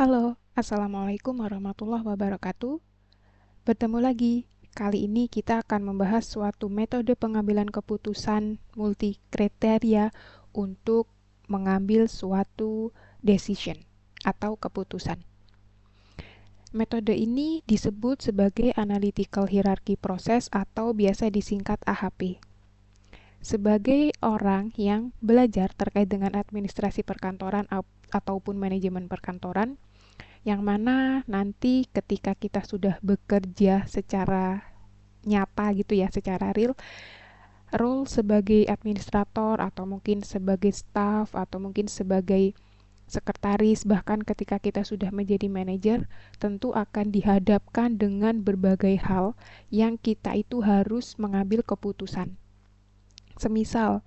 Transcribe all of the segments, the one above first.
Halo, Assalamualaikum warahmatullahi wabarakatuh. Bertemu lagi. Kali ini kita akan membahas suatu metode pengambilan keputusan multi-kriteria untuk mengambil suatu decision atau keputusan. Metode ini disebut sebagai Analytical Hierarchy Process atau biasa disingkat AHP. Sebagai orang yang belajar terkait dengan administrasi perkantoran ataupun manajemen perkantoran, yang mana nanti ketika kita sudah bekerja secara nyata gitu ya, secara real, role sebagai administrator atau mungkin sebagai staff atau mungkin sebagai sekretaris, bahkan ketika kita sudah menjadi manajer, tentu akan dihadapkan dengan berbagai hal yang kita itu harus mengambil keputusan. Semisal,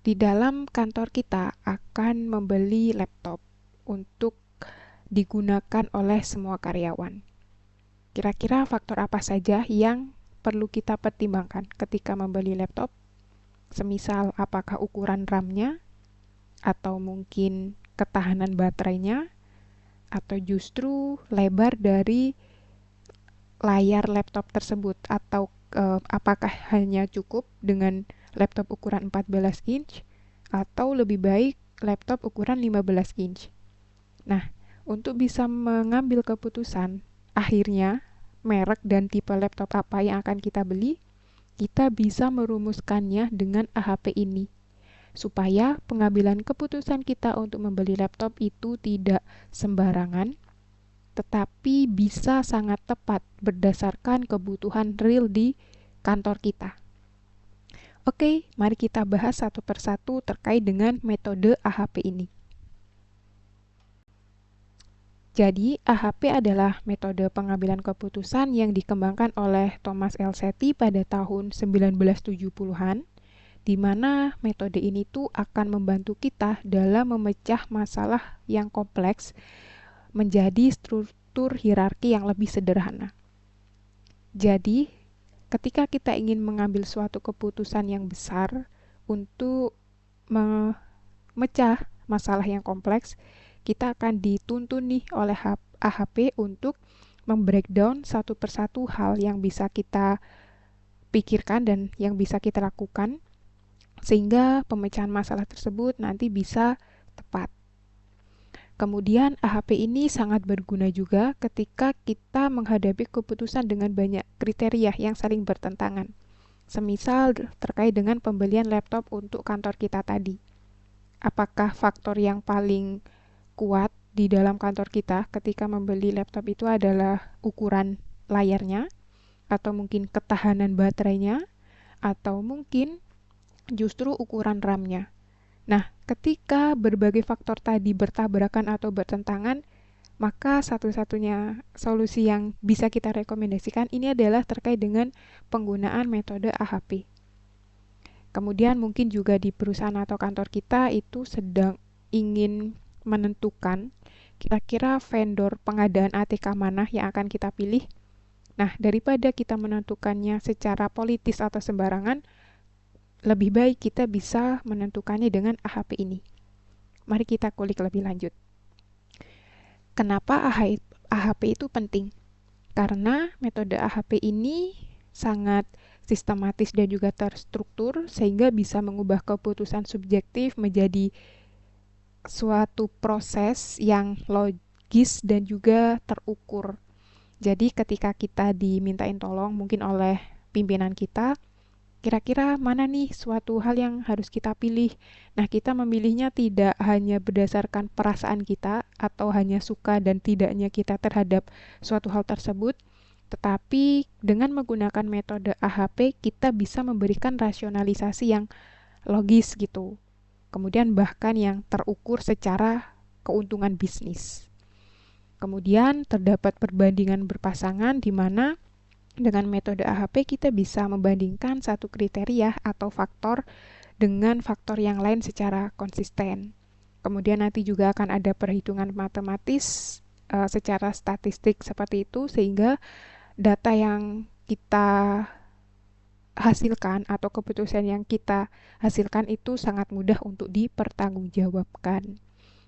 di dalam kantor kita akan membeli laptop untuk digunakan oleh semua karyawan. Kira-kira faktor apa saja yang perlu kita pertimbangkan ketika membeli laptop? Semisal apakah ukuran RAM-nya, atau mungkin ketahanan baterainya, atau justru lebar dari layar laptop tersebut, atau apakah hanya cukup dengan laptop ukuran 14 inch, atau lebih baik laptop ukuran 15 inch. Nah, untuk bisa mengambil keputusan, akhirnya merek dan tipe laptop apa yang akan kita beli, kita bisa merumuskannya dengan AHP ini, supaya pengambilan keputusan kita untuk membeli laptop itu tidak sembarangan, tetapi bisa sangat tepat berdasarkan kebutuhan real di kantor kita. Oke, mari kita bahas satu persatu terkait dengan metode AHP ini. Jadi, AHP adalah metode pengambilan keputusan yang dikembangkan oleh Thomas Elsetti pada tahun 1970-an, di mana metode ini tuh akan membantu kita dalam memecah masalah yang kompleks menjadi struktur hierarki yang lebih sederhana. Jadi, ketika kita ingin mengambil suatu keputusan yang besar untuk memecah masalah yang kompleks, kita akan dituntun nih oleh AHP untuk membreakdown satu persatu hal yang bisa kita pikirkan dan yang bisa kita lakukan, sehingga pemecahan masalah tersebut nanti bisa tepat. Kemudian AHP ini sangat berguna juga ketika kita menghadapi keputusan dengan banyak kriteria yang saling bertentangan. Semisal terkait dengan pembelian laptop untuk kantor kita tadi. Apakah faktor yang paling kuat di dalam kantor kita ketika membeli laptop itu adalah ukuran layarnya, atau mungkin ketahanan baterainya, atau mungkin justru ukuran RAM-nya. Nah, ketika berbagai faktor tadi bertabrakan atau bertentangan, maka satu-satunya solusi yang bisa kita rekomendasikan ini adalah terkait dengan penggunaan metode AHP. Kemudian mungkin juga di perusahaan atau kantor kita itu sedang ingin menentukan kira-kira vendor pengadaan ATK mana yang akan kita pilih. Nah, daripada kita menentukannya secara politis atau sembarangan, lebih baik kita bisa menentukannya dengan AHP ini. Mari kita kulik lebih lanjut. Kenapa AHP itu penting? Karena metode AHP ini sangat sistematis dan juga terstruktur, sehingga bisa mengubah keputusan subjektif menjadi suatu proses yang logis dan juga terukur. Jadi ketika kita dimintain tolong mungkin oleh pimpinan kita, kira-kira mana nih suatu hal yang harus kita pilih. Nah, kita memilihnya tidak hanya berdasarkan perasaan kita atau hanya suka dan tidaknya kita terhadap suatu hal tersebut, tetapi dengan menggunakan metode AHP kita bisa memberikan rasionalisasi yang logis gitu. Kemudian bahkan yang terukur secara keuntungan bisnis. Kemudian terdapat perbandingan berpasangan di mana dengan metode AHP kita bisa membandingkan satu kriteria atau faktor dengan faktor yang lain secara konsisten. Kemudian nanti juga akan ada perhitungan matematis secara statistik seperti itu, sehingga data yang kita hasilkan atau keputusan yang kita hasilkan itu sangat mudah untuk dipertanggungjawabkan.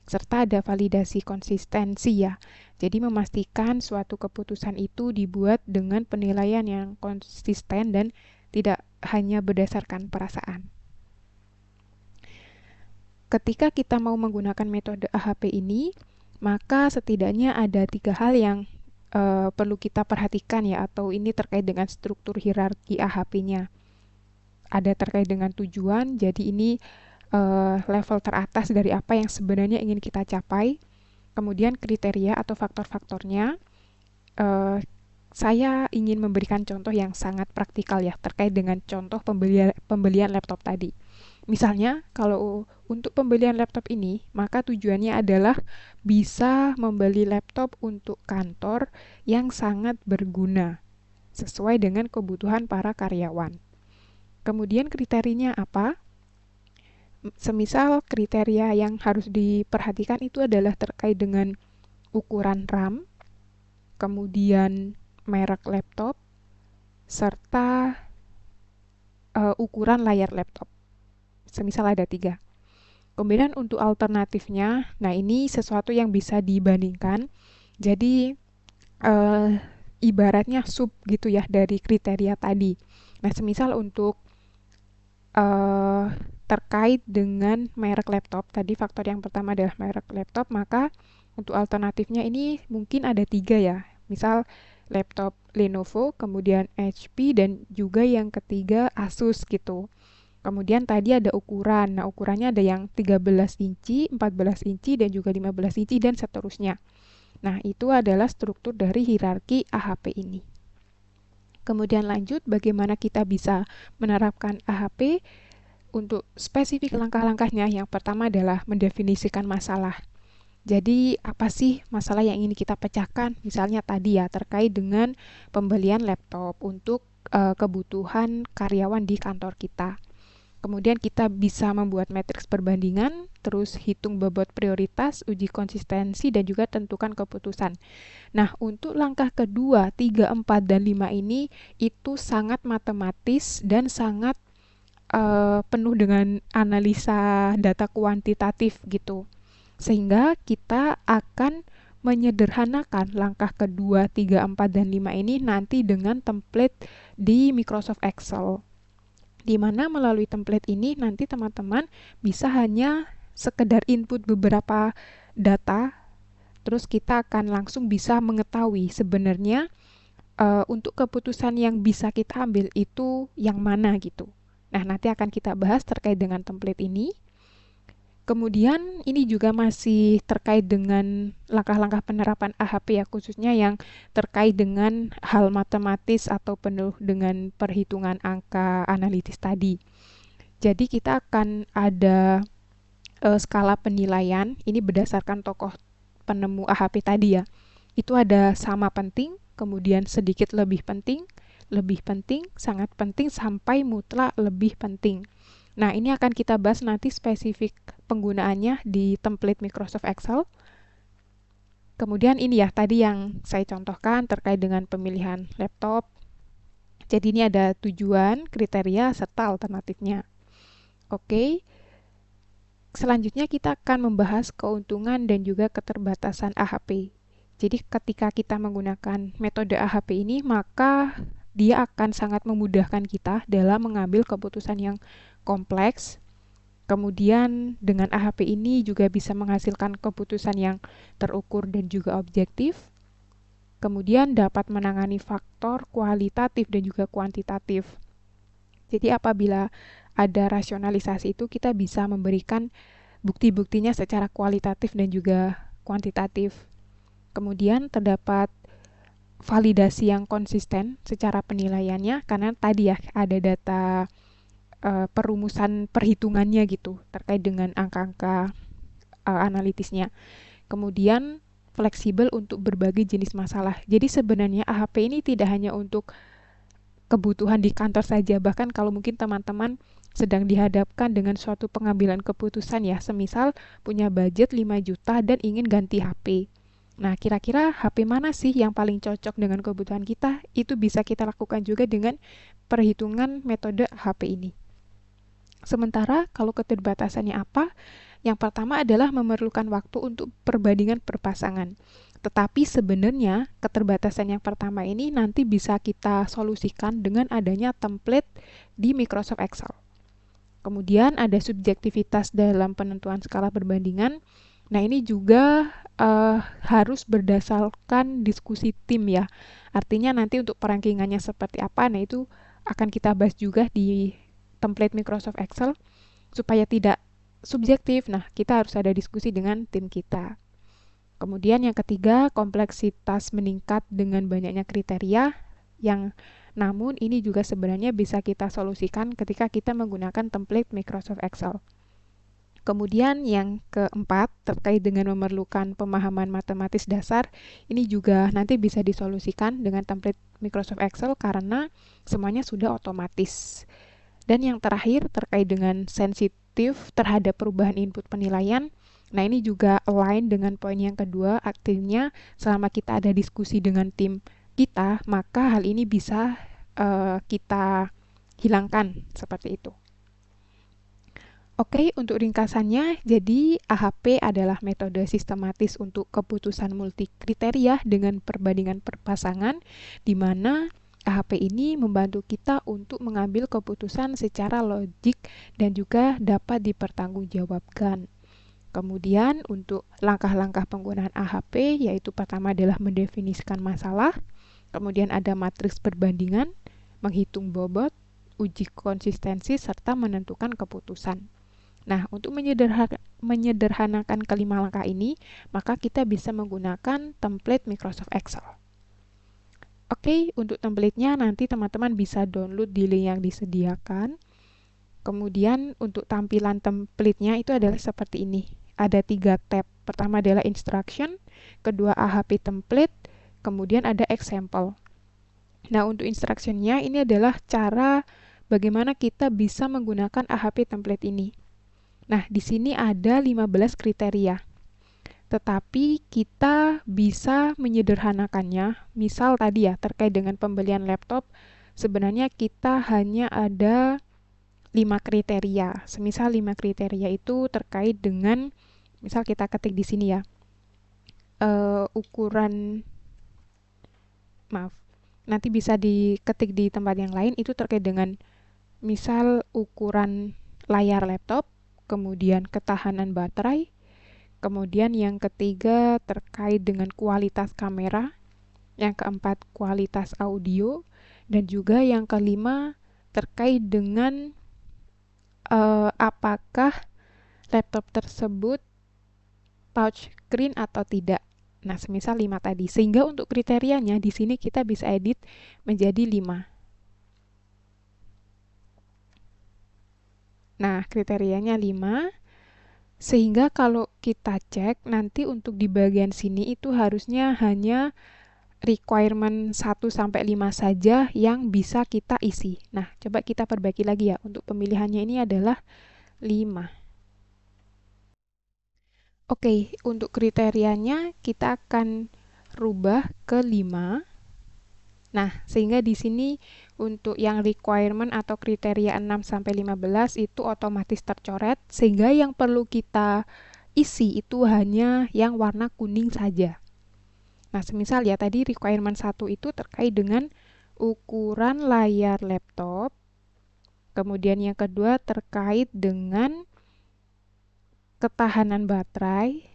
serta ada validasi konsistensi ya. Jadi memastikan suatu keputusan itu dibuat dengan penilaian yang konsisten dan tidak hanya berdasarkan perasaan. Ketika kita mau menggunakan metode AHP ini, maka setidaknya ada 3 hal yang perlu kita perhatikan ya, atau ini terkait dengan struktur hierarki AHP-nya. Ada terkait dengan tujuan, jadi ini level teratas dari apa yang sebenarnya ingin kita capai. Kemudian kriteria atau faktor-faktornya. Saya ingin memberikan contoh yang sangat praktikal ya, terkait dengan contoh pembelian laptop tadi. Misalnya, kalau untuk pembelian laptop ini, maka tujuannya adalah bisa membeli laptop untuk kantor yang sangat berguna, sesuai dengan kebutuhan para karyawan. Kemudian kriterianya apa? Semisal kriteria yang harus diperhatikan itu adalah terkait dengan ukuran RAM, kemudian merek laptop, serta ukuran layar laptop. Semisal ada 3. Kemudian untuk alternatifnya, nah ini sesuatu yang bisa dibandingkan. Jadi ibaratnya sub gitu ya dari kriteria tadi. Nah, semisal untuk terkait dengan merek laptop, tadi faktor yang pertama adalah merek laptop, maka untuk alternatifnya ini mungkin ada 3 ya. Misal laptop Lenovo, kemudian HP, dan juga yang ketiga Asus gitu. Kemudian tadi ada ukuran. Nah, ukurannya ada yang 13 inci, 14 inci, dan juga 15 inci, dan seterusnya. Nah, itu adalah struktur dari hierarki AHP ini. Kemudian lanjut, bagaimana kita bisa menerapkan AHP? Untuk spesifik langkah-langkahnya, yang pertama adalah mendefinisikan masalah. Jadi, apa sih masalah yang ingin kita pecahkan? Misalnya tadi ya, terkait dengan pembelian laptop untuk kebutuhan karyawan di kantor kita. Kemudian kita bisa membuat matriks perbandingan, terus hitung bobot prioritas, uji konsistensi, dan juga tentukan keputusan. Nah, untuk langkah kedua, 3, 4, dan 5 ini itu sangat matematis dan sangat penuh dengan analisa data kuantitatif gitu. Sehingga kita akan menyederhanakan langkah kedua, 3, 4, dan 5 ini nanti dengan template di Microsoft Excel. Di mana melalui template ini nanti teman-teman bisa hanya sekedar input beberapa data, terus kita akan langsung bisa mengetahui sebenarnya untuk keputusan yang bisa kita ambil itu yang mana gitu. Nah, nanti akan kita bahas terkait dengan template ini. Kemudian ini juga masih terkait dengan langkah-langkah penerapan AHP ya, khususnya yang terkait dengan hal matematis atau penuh dengan perhitungan angka analitis tadi. Jadi kita akan ada skala penilaian, ini berdasarkan tokoh penemu AHP tadi ya. Itu ada sama penting, kemudian sedikit lebih penting, sangat penting, sampai mutlak lebih penting. Nah, ini akan kita bahas nanti spesifik penggunaannya di template Microsoft Excel. Kemudian ini ya, tadi yang saya contohkan terkait dengan pemilihan laptop. Jadi ini ada tujuan, kriteria, serta alternatifnya. Oke. Selanjutnya kita akan membahas keuntungan dan juga keterbatasan AHP. Jadi ketika kita menggunakan metode AHP ini, maka dia akan sangat memudahkan kita dalam mengambil keputusan yang kompleks. Kemudian dengan AHP ini juga bisa menghasilkan keputusan yang terukur dan juga objektif. Kemudian dapat menangani faktor kualitatif dan juga kuantitatif. Jadi apabila ada rasionalisasi itu, kita bisa memberikan bukti-buktinya secara kualitatif dan juga kuantitatif. Kemudian terdapat validasi yang konsisten secara penilaiannya, karena tadi ya ada data perumusan perhitungannya gitu terkait dengan angka-angka analitisnya. Kemudian fleksibel untuk berbagai jenis masalah. Jadi sebenarnya AHP ini tidak hanya untuk kebutuhan di kantor saja, bahkan kalau mungkin teman-teman sedang dihadapkan dengan suatu pengambilan keputusan ya, semisal punya budget 5 juta dan ingin ganti HP. Nah, kira-kira HP mana sih yang paling cocok dengan kebutuhan kita? Itu bisa kita lakukan juga dengan perhitungan metode HP ini. Sementara kalau keterbatasannya apa? Yang pertama adalah memerlukan waktu untuk perbandingan berpasangan. Tetapi sebenarnya keterbatasan yang pertama ini nanti bisa kita solusikan dengan adanya template di Microsoft Excel. Kemudian ada subjektivitas dalam penentuan skala perbandingan. Nah, ini juga harus berdasarkan diskusi tim ya. Artinya nanti untuk perankingannya seperti apa, nah itu akan kita bahas juga di template Microsoft Excel supaya tidak subjektif. Nah, kita harus ada diskusi dengan tim kita. Kemudian yang ketiga, kompleksitas meningkat dengan banyaknya kriteria yang namun ini juga sebenarnya bisa kita solusikan ketika kita menggunakan template Microsoft Excel. Kemudian yang keempat, terkait dengan memerlukan pemahaman matematis dasar, ini juga nanti bisa disolusikan dengan template Microsoft Excel karena semuanya sudah otomatis. Dan yang terakhir, terkait dengan sensitif terhadap perubahan input penilaian, nah ini juga align dengan poin yang kedua, artinya selama kita ada diskusi dengan tim kita, maka hal ini bisa kita hilangkan seperti itu. Oke, untuk ringkasannya, jadi AHP adalah metode sistematis untuk keputusan multikriteria dengan perbandingan berpasangan, di mana AHP ini membantu kita untuk mengambil keputusan secara logik dan juga dapat dipertanggungjawabkan. Kemudian untuk langkah-langkah penggunaan AHP, yaitu pertama adalah mendefinisikan masalah, kemudian ada matriks perbandingan, menghitung bobot, uji konsistensi, serta menentukan keputusan. Nah, untuk menyederhanakan kelima langkah ini, maka kita bisa menggunakan template Microsoft Excel. Oke, untuk template-nya nanti teman-teman bisa download di link yang disediakan. Kemudian untuk tampilan template-nya itu adalah seperti ini. Ada 3 tab. Pertama adalah instruction, kedua AHP template, kemudian ada example. Nah, untuk instruction-nya ini adalah cara bagaimana kita bisa menggunakan AHP template ini. Nah, di sini ada 15 kriteria. Tetapi kita bisa menyederhanakannya. Misal tadi ya, terkait dengan pembelian laptop, sebenarnya kita hanya ada 5 kriteria. Semisal 5 kriteria itu terkait dengan, misal kita ketik di sini ya, nanti bisa diketik di tempat yang lain, itu terkait dengan misal ukuran layar laptop, kemudian ketahanan baterai, kemudian yang ketiga terkait dengan kualitas kamera, yang keempat kualitas audio, dan juga yang kelima terkait dengan apakah laptop tersebut touchscreen atau tidak. Nah, semisal 5 tadi. Sehingga untuk kriterianya di sini kita bisa edit menjadi 5. Nah, kriterianya 5. Sehingga kalau kita cek nanti untuk di bagian sini itu harusnya hanya requirement 1-5 saja yang bisa kita isi. Nah, coba kita perbaiki lagi ya. Untuk pemilihannya ini adalah 5. Oke, untuk kriterianya kita akan rubah ke 5. Nah, sehingga di sini untuk yang requirement atau kriteria 6-15 itu otomatis tercoret, sehingga yang perlu kita isi itu hanya yang warna kuning saja. Nah, semisal ya tadi requirement 1 itu terkait dengan ukuran layar laptop, kemudian yang kedua terkait dengan ketahanan baterai,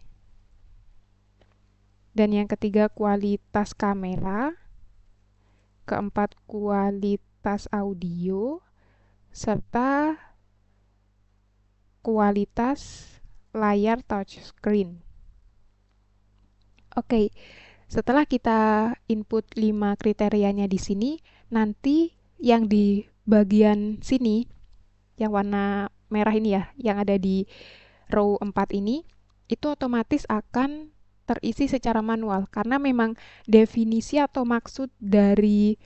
dan yang ketiga kualitas kamera, keempat kualitas audio, serta kualitas layar touchscreen. Oke, setelah kita input 5 kriterianya di sini, nanti yang di bagian sini, yang warna merah ini ya, yang ada di row 4 ini, itu otomatis akan terisi secara manual, karena memang definisi atau maksud dari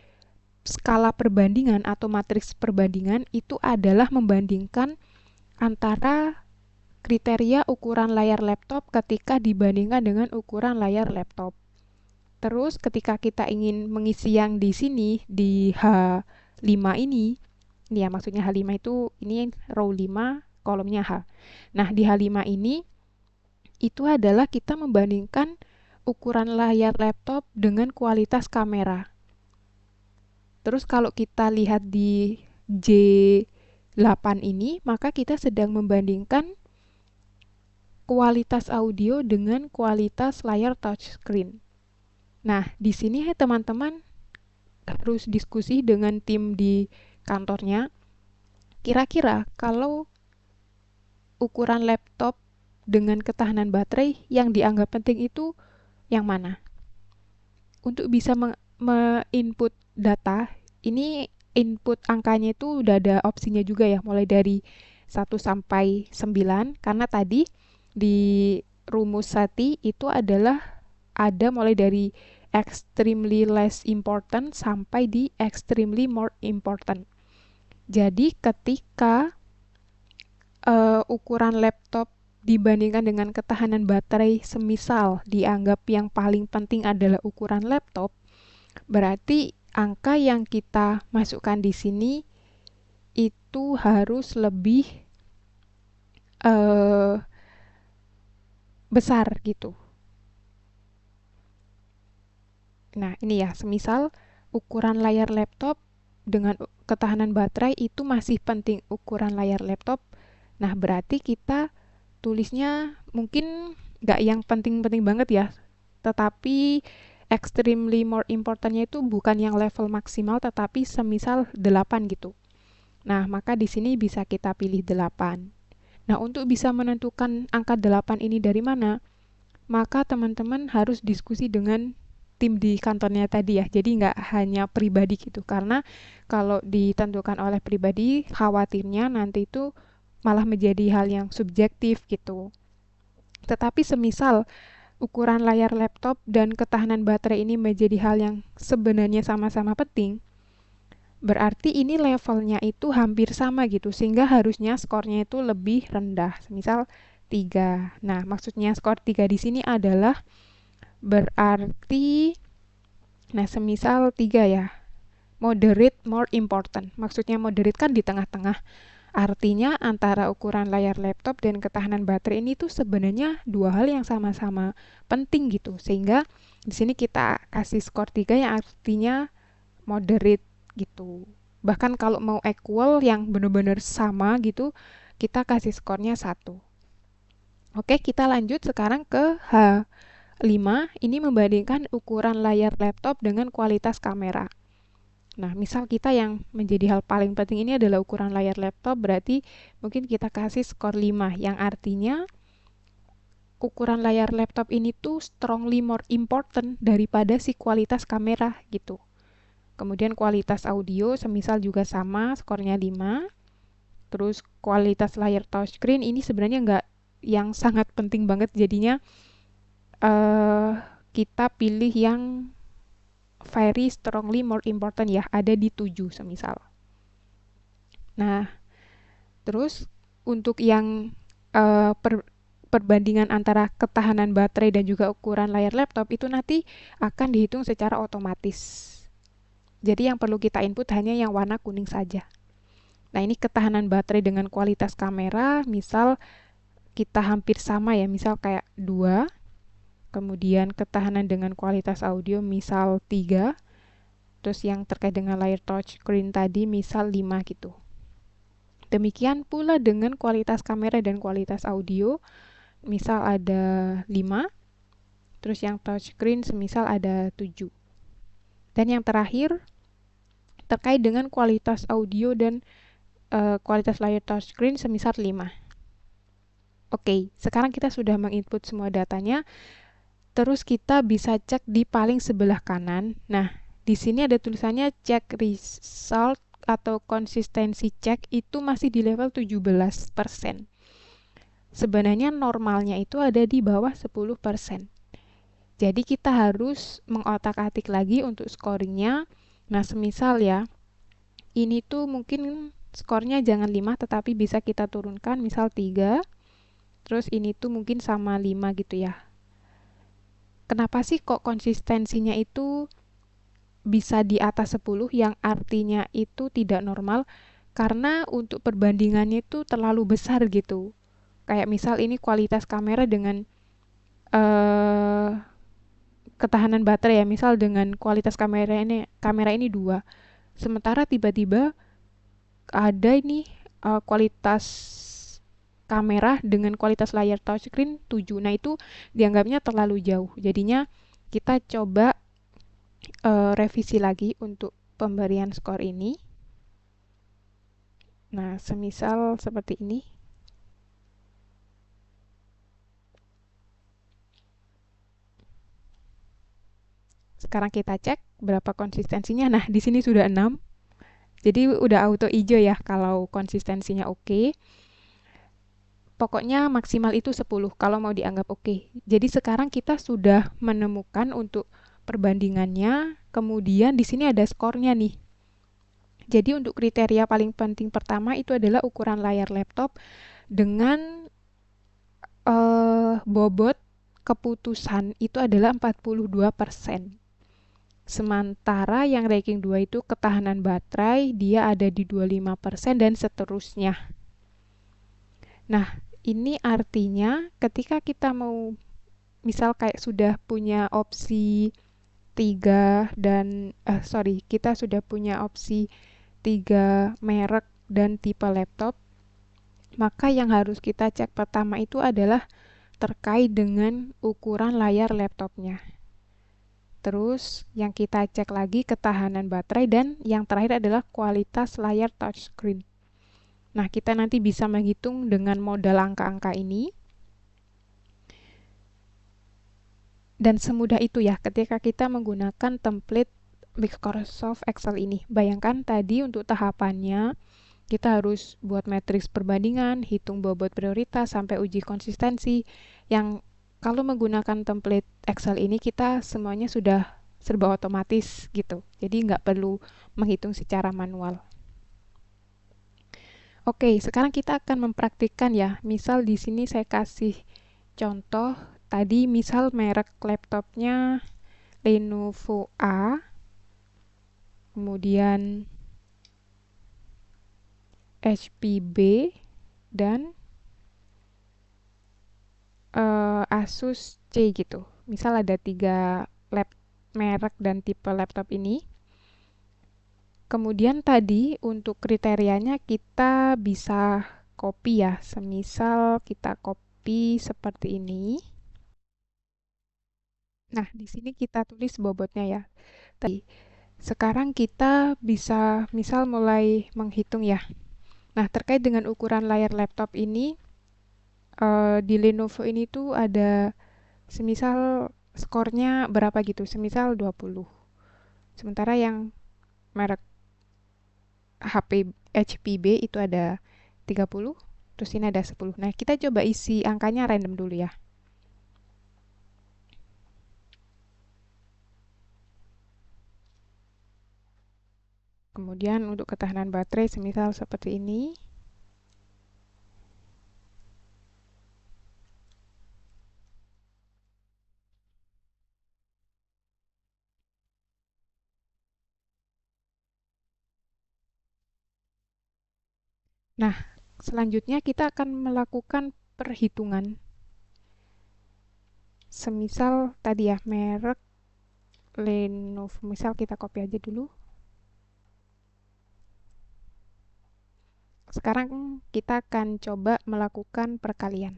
skala perbandingan atau matriks perbandingan itu adalah membandingkan antara kriteria ukuran layar laptop ketika dibandingkan dengan ukuran layar laptop. Terus ketika kita ingin mengisi yang di sini, di H5 ini ya maksudnya H5 itu ini row 5, kolomnya H. Nah, di H5 ini itu adalah kita membandingkan ukuran layar laptop dengan kualitas kamera. Terus kalau kita lihat di J8 ini, maka kita sedang membandingkan kualitas audio dengan kualitas layar touchscreen. Nah, di sini teman-teman harus diskusi dengan tim di kantornya. Kira-kira kalau ukuran laptop dengan ketahanan baterai yang dianggap penting itu yang mana? Untuk bisa me-input data, ini input angkanya itu udah ada opsinya juga ya, mulai dari 1 sampai 9, karena tadi di rumus SATI itu adalah ada mulai dari extremely less important sampai di extremely more important. Jadi ketika ukuran laptop dibandingkan dengan ketahanan baterai, semisal dianggap yang paling penting adalah ukuran laptop, berarti angka yang kita masukkan di sini itu harus lebih besar gitu. Nah, ini ya, semisal ukuran layar laptop dengan ketahanan baterai itu masih penting ukuran layar laptop. Nah, berarti kita tulisnya mungkin nggak yang penting-penting banget ya, tetapi extremely more importantnya itu bukan yang level maksimal, tetapi semisal 8 gitu. Nah, maka di sini bisa kita pilih 8. Nah, untuk bisa menentukan angka 8 ini dari mana, maka teman-teman harus diskusi dengan tim di kantornya tadi ya. Jadi nggak hanya pribadi gitu, karena kalau ditentukan oleh pribadi, khawatirnya nanti itu malah menjadi hal yang subjektif gitu. Tetapi semisal ukuran layar laptop dan ketahanan baterai ini menjadi hal yang sebenarnya sama-sama penting, berarti ini levelnya itu hampir sama gitu, sehingga harusnya skornya itu lebih rendah, misal 3. Nah, maksudnya skor 3 di sini adalah berarti, nah semisal 3 ya, moderate more important. Maksudnya moderate kan di tengah-tengah. Artinya antara ukuran layar laptop dan ketahanan baterai ini tuh sebenarnya dua hal yang sama-sama penting gitu. Sehingga di sini kita kasih skor 3 yang artinya moderate gitu. Bahkan kalau mau equal yang benar-benar sama gitu, kita kasih skornya 1. Oke, kita lanjut sekarang ke H5. Ini membandingkan ukuran layar laptop dengan kualitas kamera. Nah, misal kita yang menjadi hal paling penting ini adalah ukuran layar laptop, berarti mungkin kita kasih skor 5, yang artinya ukuran layar laptop ini tuh strongly more important daripada si kualitas kamera gitu. Kemudian kualitas audio semisal juga sama, skornya 5. Terus kualitas layar touchscreen ini sebenarnya nggak yang sangat penting banget, jadinya kita pilih yang very strongly more important ya, ada di 7 semisal. Nah, terus untuk yang perbandingan antara ketahanan baterai dan juga ukuran layar laptop itu nanti akan dihitung secara otomatis. Jadi yang perlu kita input hanya yang warna kuning saja. Nah, ini ketahanan baterai dengan kualitas kamera, misal kita hampir sama ya, misal kayak 2. Kemudian ketahanan dengan kualitas audio misal 3. Terus yang terkait dengan layar touchscreen tadi misal 5 gitu. Demikian pula dengan kualitas kamera dan kualitas audio, misal ada 5. Terus yang touchscreen semisal ada 7. Dan yang terakhir, terkait dengan kualitas audio dan kualitas layar touchscreen semisal 5. Oke, sekarang kita sudah menginput semua datanya. Terus kita bisa cek di paling sebelah kanan. Nah, di sini ada tulisannya check result atau konsistensi cek itu masih di level 17%. Sebenarnya normalnya itu ada di bawah 10%. Jadi kita harus mengotak-atik lagi untuk scoringnya. Nah, semisal ya, ini tuh mungkin skornya jangan 5, tetapi bisa kita turunkan, misal 3. Terus ini tuh mungkin sama 5 gitu ya. Kenapa sih kok konsistensinya itu bisa di atas 10, yang artinya itu tidak normal? karena untuk perbandingannya itu terlalu besar gitu. Kayak misal ini kualitas kamera dengan eh, ketahanan baterai ya, misal dengan kualitas kamera ini 2. Sementara tiba-tiba ada ini kualitas kamera dengan kualitas layar touchscreen 7. Nah, itu dianggapnya terlalu jauh. Jadinya kita coba revisi lagi untuk pemberian skor ini. Nah, semisal seperti ini. Sekarang kita cek berapa konsistensinya. Nah, di sini sudah 6. Jadi udah auto hijau ya kalau konsistensinya oke. Pokoknya maksimal itu 10 kalau mau dianggap oke. Jadi sekarang kita sudah menemukan untuk perbandingannya. Kemudian di sini ada skornya nih. Jadi untuk kriteria paling penting pertama itu adalah ukuran layar laptop dengan bobot keputusan itu adalah 42%. Sementara yang ranking 2 itu ketahanan baterai, dia ada di 25% dan seterusnya. Nah, ini artinya ketika kita mau misal kayak sudah punya opsi 3 dan kita sudah punya opsi 3 merek dan tipe laptop, maka yang harus kita cek pertama itu adalah terkait dengan ukuran layar laptopnya. Terus yang kita cek lagi ketahanan baterai dan yang terakhir adalah kualitas layar touchscreen. Nah, kita nanti bisa menghitung dengan modal angka-angka ini. Dan semudah itu ya ketika kita menggunakan template Microsoft Excel ini. Bayangkan tadi untuk tahapannya kita harus buat matriks perbandingan, hitung bobot prioritas, sampai uji konsistensi. Yang kalau menggunakan template Excel ini kita semuanya sudah serba otomatis gitu. Jadi nggak perlu menghitung secara manual. Oke, sekarang kita akan mempraktikkan ya. Misal di sini saya kasih contoh. Tadi misal merek laptopnya Lenovo A, kemudian HP B, dan Asus C gitu. Misal ada 3 merek dan tipe laptop ini. Kemudian tadi untuk kriterianya kita bisa copy ya. Semisal kita copy seperti ini. Nah, di sini kita tulis bobotnya ya. Tadi. Sekarang kita bisa misal mulai menghitung ya. Nah, terkait dengan ukuran layar laptop ini, di Lenovo ini tuh ada semisal skornya berapa gitu, semisal 20. Sementara yang merek HP B itu ada 30, terus ini ada 10. Nah, kita coba isi angkanya random dulu ya. Kemudian untuk ketahanan baterai semisal seperti ini. Nah, selanjutnya kita akan melakukan perhitungan. Semisal tadi ya merek Lenovo, misal kita copy aja dulu. Sekarang kita akan coba melakukan perkalian.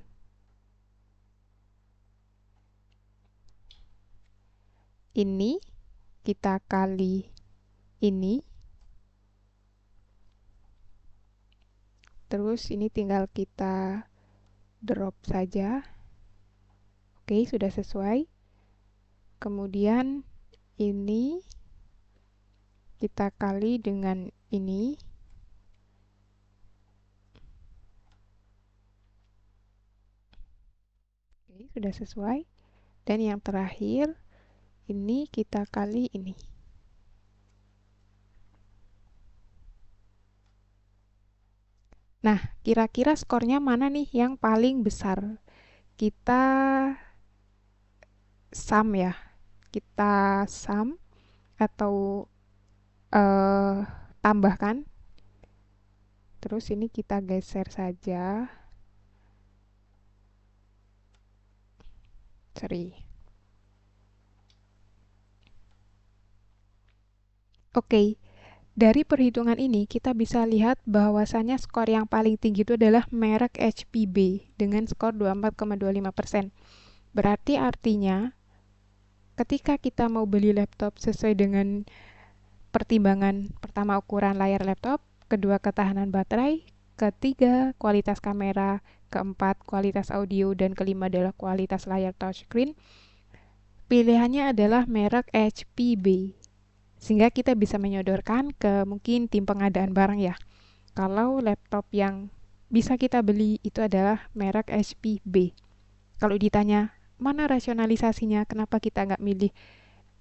Ini kita kali ini. Terus ini tinggal kita drop saja. Oke, sudah sesuai. Kemudian ini kita kali dengan ini. Oke, sudah sesuai. Dan yang terakhir ini kita kali ini. Nah, kira-kira skornya mana nih yang paling besar? Kita sum ya. Kita sum atau tambahkan. Terus ini kita geser saja. Oke, dari perhitungan ini kita bisa lihat bahwasannya skor yang paling tinggi itu adalah merek HPB dengan skor 24,25%. Berarti artinya ketika kita mau beli laptop sesuai dengan pertimbangan pertama ukuran layar laptop, kedua ketahanan baterai, ketiga kualitas kamera, keempat kualitas audio, dan kelima adalah kualitas layar touchscreen, pilihannya adalah merek HPB. Sehingga kita bisa menyodorkan ke mungkin tim pengadaan barang ya. Kalau laptop yang bisa kita beli itu adalah merek HPB. Kalau ditanya, mana rasionalisasinya, kenapa kita nggak milih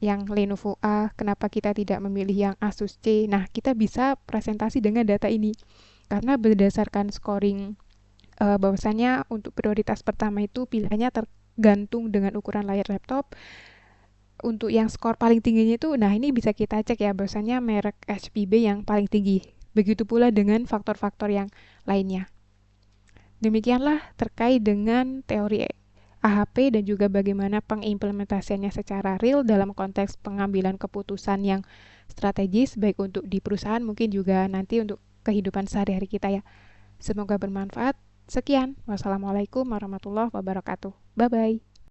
yang Lenovo A, kenapa kita tidak memilih yang Asus C? Nah, kita bisa presentasi dengan data ini. Karena berdasarkan scoring, bahwasannya untuk prioritas pertama itu pilihannya tergantung dengan ukuran layar laptop. Untuk yang skor paling tingginya itu, nah ini bisa kita cek ya, bahwasannya merek HPB yang paling tinggi. Begitu pula dengan faktor-faktor yang lainnya. Demikianlah terkait dengan teori AHP dan juga bagaimana pengimplementasiannya secara real dalam konteks pengambilan keputusan yang strategis, baik untuk di perusahaan mungkin juga nanti untuk kehidupan sehari-hari kita ya. Semoga bermanfaat. Sekian. Wassalamualaikum warahmatullahi wabarakatuh. Bye-bye.